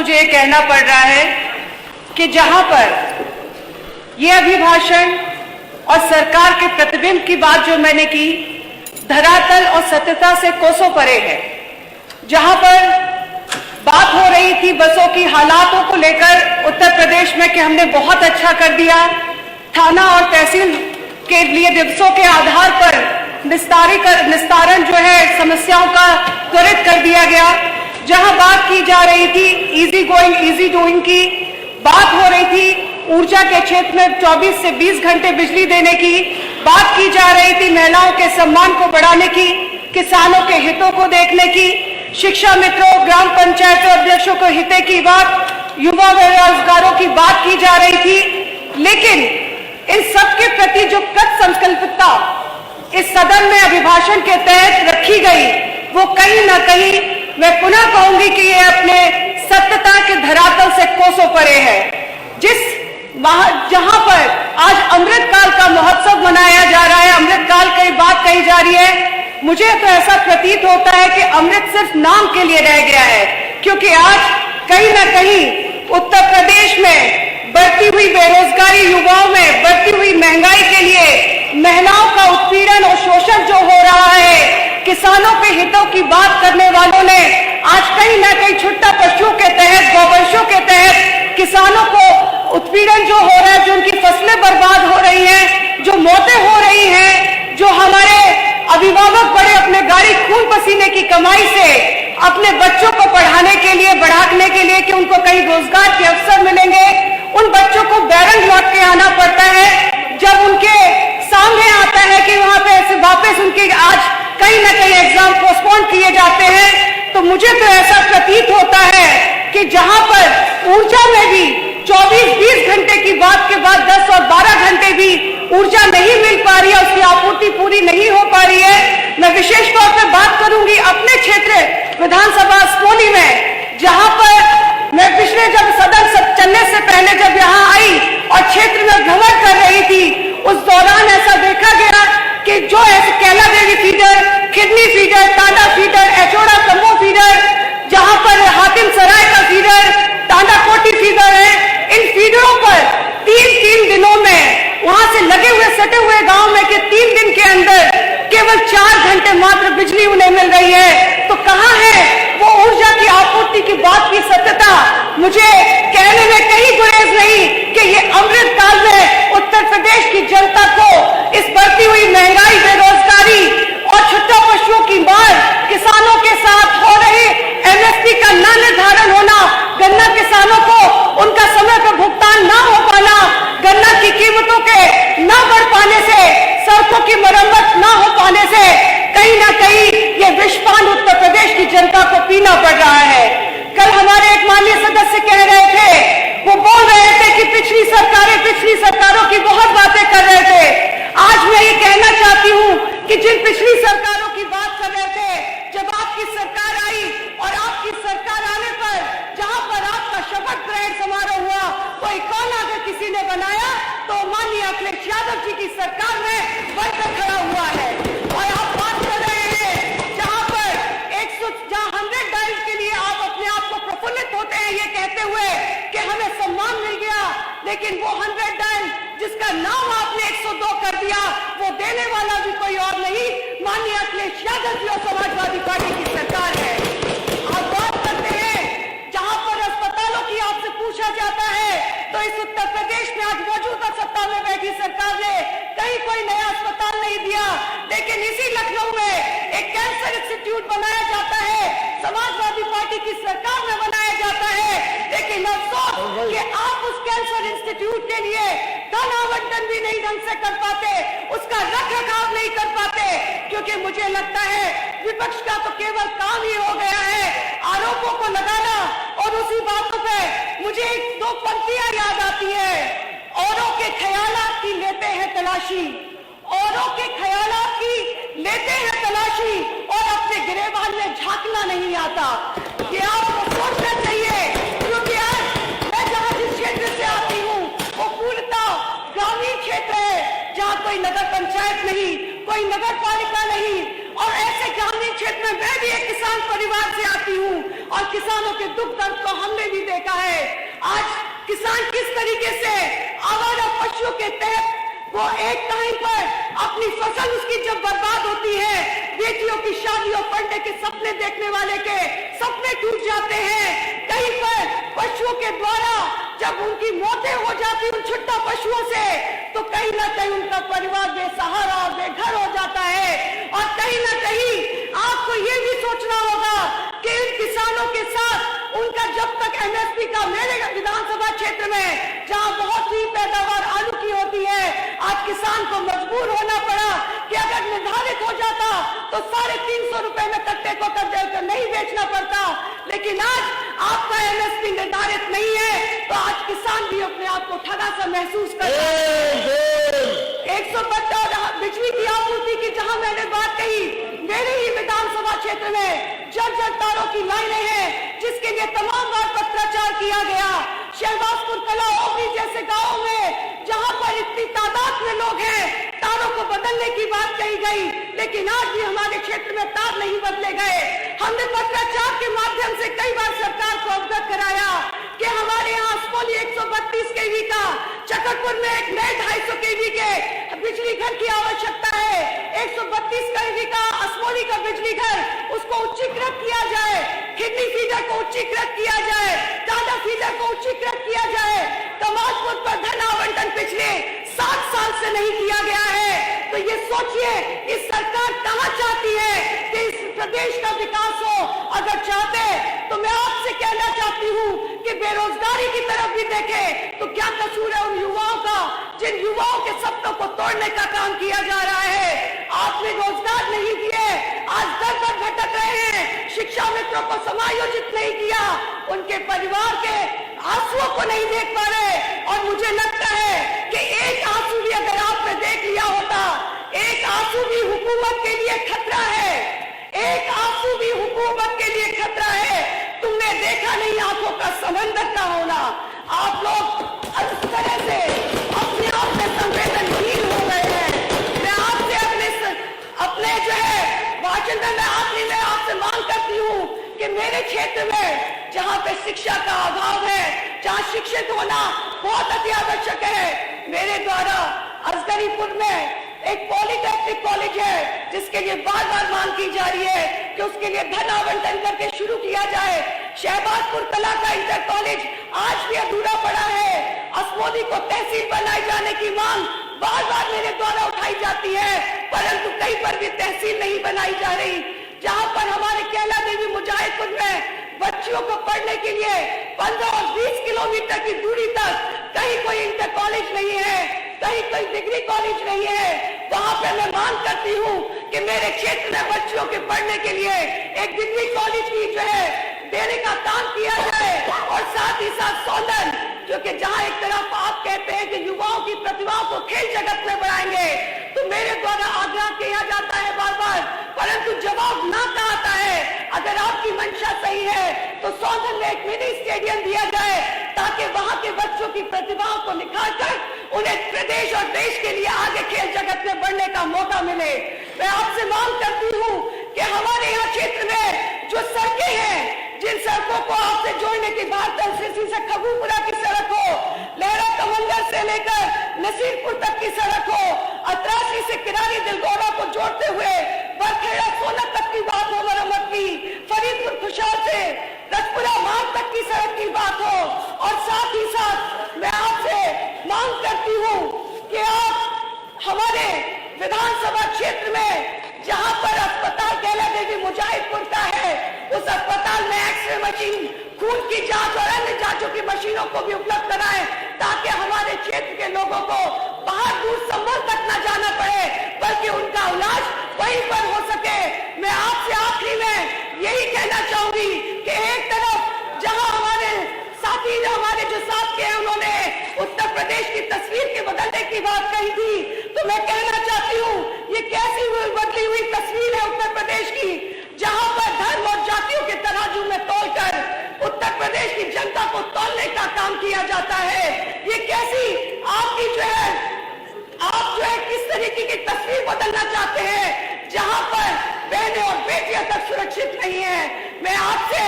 मुझे ये कहना पड़ रहा है कि जहां पर ये अभिभाषण और सरकार के प्रतिबिंब की बात जो मैंने की धरातल और सत्यता से कोसों परे है। जहां पर बात हो रही थी बसों की हालातों को लेकर उत्तर प्रदेश में कि हमने बहुत अच्छा कर दिया, थाना और तहसील के लिए दिवसों के आधार पर निस्तारण जो है समस्याओं का त्वरित कर दिया गया। जहां बात की जा रही थी इजी गोइंग इजी डूइंग की, बात हो रही थी ऊर्जा के क्षेत्र में 24 से 20 घंटे बिजली देने की, बात की जा रही थी महिलाओं के सम्मान को बढ़ाने की, किसानों के हितों को देखने की, शिक्षा मित्रों ग्राम पंचायतों अध्यक्षों को हिते की बात, युवा बेरोजगारों की बात की जा रही थी। लेकिन इन सबके प्रति जो कृत संकल्पितता इस सदन में अभिभाषण के तहत रखी गई वो कहीं ना कहीं मैं पुनः कहूंगी कि ये अपने सत्यता के धरातल से कोसों परे है। जहां पर आज अमृतकाल का महोत्सव मनाया जा रहा है, अमृतकाल की बात कही जा रही है, मुझे तो ऐसा प्रतीत होता है कि अमृत सिर्फ नाम के लिए रह गया है, क्योंकि आज कहीं ना कहीं उत्तर प्रदेश में बढ़ती हुई बेरोजगारी, युवाओं में बढ़ती हुई महंगाई के लिए महिलाओं का उत्पीड़न और शोषण जो हो रहा है, किसानों के हितों की बात करने वालों ने आज कहीं ना कहीं छुट्टा पशुओं के तहत, गौवंशों के तहत किसानों को उत्पीड़न जो हो रहा है, जो उनकी फसलें बर्बाद हो रही हैं, जो मौतें हो रही हैं, जो हमारे अभिभावक बड़े अपने गाड़ी खून पसीने की कमाई से अपने बच्चों को पढ़ाने के लिए, बढ़ाने के लिए कि उनको कहीं रोजगार के अवसर मिलेंगे, उन बच्चों को बैरन लौट के आना पड़ता है। जब उनके सामने आता है कि वहां पे ऐसे वापस उनके आज कहीं ना कहीं एग्जाम पोस्टपोन किए जाते हैं, तो मुझे तो ऐसा प्रतीत होता है कि जहां पर ऊर्जा में भी 24-20 घंटे की बात के बाद 10 और 12 घंटे भी ऊर्जा नहीं मिल पा रही है, उसकी आपूर्ति पूरी नहीं हो पा रही है। मैं विशेष तौर पर बात करूंगी अपने क्षेत्र विधानसभा सोनी में, जहां पर मैं पिछले जब सदन चलने से पहले जब यहाँ आई और क्षेत्र में भ्रमण कर रही थी, उस दौरान ऐसा देखा गया कि जो ऐसे Kaila Devi feeder, Khidni feeder, Tanda feeder, Echoda Kambo feeder, जहां पर हातिम सराय का फीडर, टांडा कोटी फीडर है, इन फीडरों पर 3-3 दिनों में वहां से लगे हुए सटे हुए गांव में कि 3 दिन के अंदर केवल 4 घंटे मात्र बिजली उन्हें मिल रही है। तो कहां है वो ऊर्जा की आपूर्ति की बात की सत्यता? मुझे कहने में कहीं गुरेज नहीं कि ये अमृत काल में उत्तर प्रदेश की जनता को इस बढ़ती हुई महंगाई, बेरोजगारी और छुट्टा पशुओं की मार, किसानों के साथ हो रही एमएसपी का न निर्धारण होना, गन्ना किसानों को उनका समय पर भुगतान न हो पाना, गन्ना की कीमतों के न बढ़ पाने से, सड़कों की मरम्मत न हो पाने से कहीं ना कहीं ये विषपान उत्तर प्रदेश की जनता को पीना पड़ रहा है। कल हमारे एक माननीय सदस्य कह रहे थे, वो बोल रहे थे कि पिछली सरकारों की बहुत बातें कर रहे थे। आज मैं ये कहना चाहती हूँ कि जिन पिछली सरकारों की बात कर रहे थे, जब आपकी सरकार आई और आपकी सरकार आने पर जहां पर आपका शपथ ग्रहण समारोह हुआ, वो इकॉन अगर किसी ने बनाया तो माननीय अखिलेश यादव जी की सरकार में बनकर खड़ा हुआ है। और आप बात कर रहे हैं जहां पर 100 डायल के लिए आप अपने आप को प्रफुल्लित होते हैं ये कहते हुए कि हमें सम्मान मिल गया, लेकिन वो 100 डायल जिसका नाम आपने 102 कर दिया, वो देने वाला भी कोई और नहीं, माननीय अखिलेश यादव जी और समाजवादी पार्टी की सरकार है। आप बात करते हैं जहां पर अस्पतालों की आपसे पूछा जाता है, तो इस उत्तर प्रदेश में आज मौजूदा सत्ता में बैठी सरकार ने कहीं कोई नया अस्पताल नहीं दिया, लेकिन इसी लखनऊ में एक कैंसर इंस्टीट्यूट बनाया जाता है, समाजवादी पार्टी की सरकार में बनाया जाता है, लेकिन अफसोस कि आप उस कैंसर इंस्टीट्यूट के लिए धन आवंटन भी नहीं ढंग से कर पाते, उसका रखरखाव नहीं कर पाते, क्योंकि मुझे लगता है विपक्ष का तो केवल काम ही हो गया है आरोपों को लगाना। और उसी बातों पे मुझे 2 पंक्तियां याद आती है, औरों के ख्यालात की लेते हैं तलाशी, औरों के ख्यालात की लेते हैं तलाशी और अपने गिरेबान में झांकना नहीं आता। ये आपको सोचना चाहिए, क्योंकि आज मैं जहां जिस क्षेत्र से आती हूँ वो पूर्णतः ग्रामीण क्षेत्र है, जहां कोई नगर पंचायत नहीं, कोई नगर पालिका नहीं, और ऐसे ग्रामीण क्षेत्र में मैं भी एक किसान परिवार से आती हूँ और किसानों के दुख दर्द को हमने भी देखा किसान किस तरीके से आवारा पशुओं के तहत वो एक टाइम पर अपनी फसल उसकी जब बर्बाद होती है, बेटियों की शादियों पढ़ने के सपने देखने वाले के सपने टूट जाते हैं। कहीं पर पशुओं के द्वारा जब उनकी मौतें हो जाती उन छुट्टा पशुओं से, तो कहीं ना कहीं उनका परिवार बेसहारा और बेघर हो जाता है। और कहीं ना कहीं आपको ये भी सोचना होगा कि इन किसानों के साथ उनका जब तक एमएसपी का, मेरे विधानसभा क्षेत्र में जहां बहुत ही पैदावार आलू की होती है, आज किसान को मजबूर होना पड़ा कि अगर निर्धारित हो जाता तो 350 रुपए में कट्टे को कर नहीं बेचना पड़ता। लेकिन आज आपका एमएसपी निर्धारित नहीं है, तो आज किसान भी अपने आप को ठगा सा महसूस कर रहा है। 172 बिजली की आपूर्ति की जहां मैंने बात कही, मेरे ही विधानसभा क्षेत्र में जर्जर तारों की लाइनें हैं, जिसके लिए तमाम बार पत्राचार किया गया। शहबाजपुर कला ओबरी जैसे गांवों में जहां पर इतनी तादाद में लोग हैं, तारों को बदलने की बात कही गई, लेकिन आज भी हमारे क्षेत्र में तार नहीं बदले गए। हमने पत्राचार के माध्यम से कई बार सरकार को अवगत कराया कि हमारे यहाँ असमोली 132 केवी का, चकरपुर में एक नए 250 केवी के बिजली घर की आवश्यकता है। 132 केवी का असमोली का बिजली घर, उसको उच्चीकृत किया जाए, खिडनी फीडर को उच्चीकृत किया जाए, टाटा फीडर को उच्चीकृत किया जाए। कमालपुर पर धन आवंटन पिछले 7 साल से नहीं किया गया है। तो ये सोचिए कि सरकार कहां चाहती है कि इस प्रदेश का विकास हो। अगर चाहते तो मैं आपसे कहना चाहती हूं कि बेरोजगारी की तरफ भी देखें, तो क्या कसूर है उन युवाओं का जिन युवाओं के सपनों को तोड़ने का काम किया जा रहा है। आपने रोजगार नहीं दिए, आज दर दर भटक रहे हैं, शिक्षा मित्रों को समायोजित नहीं किया, उनके परिवार के आंसुओं को नहीं देख पा रहे। और मुझे लगता है कि एक आंसू भी अगर आपने देख लिया होता, एक आंसू भी हुकूमत के लिए खतरा है, एक आंसू भी हुकूमत के लिए खतरा है। तुमने देखा नहीं आंखों का समंदर का होना। आप लोग इस तरह से अपने आप में संवेदनहीन हो गए हैं। मैं आपसे अपने जो है भाषण में मैं आखिरी में आपसे मांग करती हूँ कि मेरे क्षेत्र में जहाँ पे शिक्षा का अभाव है, जहाँ शिक्षित होना बहुत अति आवश्यक है, मेरे द्वारा असगरीपुर में एक पॉलिटेक्निक कॉलेज है, जिसके लिए बार बार मांग की जा रही है कि उसके लिए धन आवंटन करके शुरू किया जाए। शहबाजपुर कला का इंटर कॉलेज आज भी अधूरा पड़ा है। असमोली को तहसील बनाए जाने की मांग बार बार मेरे द्वारा उठाई जाती है, परंतु कहीं पर भी तहसील नहीं बनाई जा रही। जहां पर हमारे कैला देवी मुजाहिदपुर में बच्चियों को पढ़ने के लिए 15 और 20 किलोमीटर की दूरी तक कहीं कोई इंटर कॉलेज नहीं है, कहीं कोई डिग्री कॉलेज नहीं है। वहां पे मैं मांग करती हूँ कि मेरे क्षेत्र में बच्चियों के पढ़ने के लिए एक डिग्री कॉलेज की जो है देने का काम किया जाए। और साथ ही साथ सौंदन, क्योंकि जहां एक तरफ आप कहते हैं कि युवाओं की प्रतिभाओं को खेल जगत में बढ़ाएंगे, तो मेरे द्वारा आग्रह किया जाता है बार बार, परंतु जवाब ना का आता है। अगर आपकी मंशा सही है तो सौंदन में एक मिनी स्टेडियम दिया जाए, ताकि वहां के बच्चों की प्रतिभाओं को निखार कर उन्हें प्रदेश और देश के लिए आगे खेल जगत में बढ़ने का मौका मिले। मैं आपसे मांग करती हूँ कि हमारे यहाँ क्षेत्र में जो सड़कें हैं, जिन सड़कों को आपसे जोड़ने की बात तहसील से खबूपुरा की सड़क हो, लहरा कमंदर से लेकर नसीरपुर तक की सड़क हो, अतरासी से किरानी दिलगोरा को जोड़ते हुए बरखेड़ा सोलर तक की बात हो मरम्मत की, फरीदपुर खुशहाल से रजपुरा मार्ग तक की सड़क की बात हो। और साथ ही साथ मैं आपसे मांग करती हूँ कि आप हमारे विधानसभा क्षेत्र में जहां पर अस्पताल कैला देवी मुजाहिदपुर का है, उस अस्पताल में एक्सरे मशीन, खून की जांच और अन्य जांचों की मशीनों को भी उपलब्ध कराएं, ताकि हमारे क्षेत्र के लोगों को बाहर दूर संभल तक न जाना पड़े, बल्कि उनका इलाज वहीं पर हो सके। मैं आपसे आखिरी में यही कहना चाहूंगी कि एक तरफ जहां हमारे साथी हमारे जो साथ के हैं, उन्होंने उत्तर प्रदेश की तस्वीर के बदलने की बात कही थी, तो मैं कहना चाहती हूँ ये कैसी बदली हुई तस्वीर है उत्तर प्रदेश की, जहां पर धर्म और जातियों के तराजू में तोलकर उत्तर प्रदेश की जनता को तोलने का काम किया जाता है। ये कैसी आपकी आप जो है किस तरीके की तस्वीर बदलना चाहते हैं, जहां पर बहनें और बेटियां तक सुरक्षित नहीं है। मैं आपसे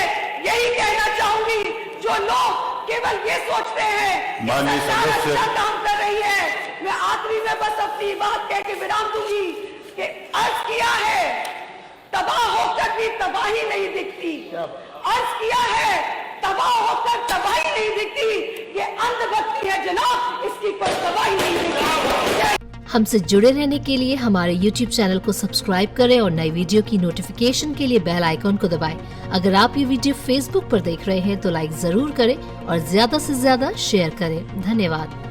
यही कहना चाहूंगी, जो लोग केवल ये सोचते हैं कि माननीय सरकार सदस्य। अच्छा काम कर रही है। मैं आखिरी में बस अपनी बात कह के विराम दूंगी कि अर्ज किया है तबाह होकर भी तबाही नहीं दिखती, अर्ज किया है तबाह होकर तबाही नहीं दिखती, ये अंधभक्ति है जनाब, इसकी कोई तबाही नहीं दिखती। हमसे जुड़े रहने के लिए हमारे YouTube चैनल को सब्सक्राइब करें और नई वीडियो की नोटिफिकेशन के लिए बेल आइकॉन को दबाएं। अगर आप ये वीडियो Facebook पर देख रहे हैं तो लाइक जरूर करें और ज्यादा से ज्यादा शेयर करें। धन्यवाद।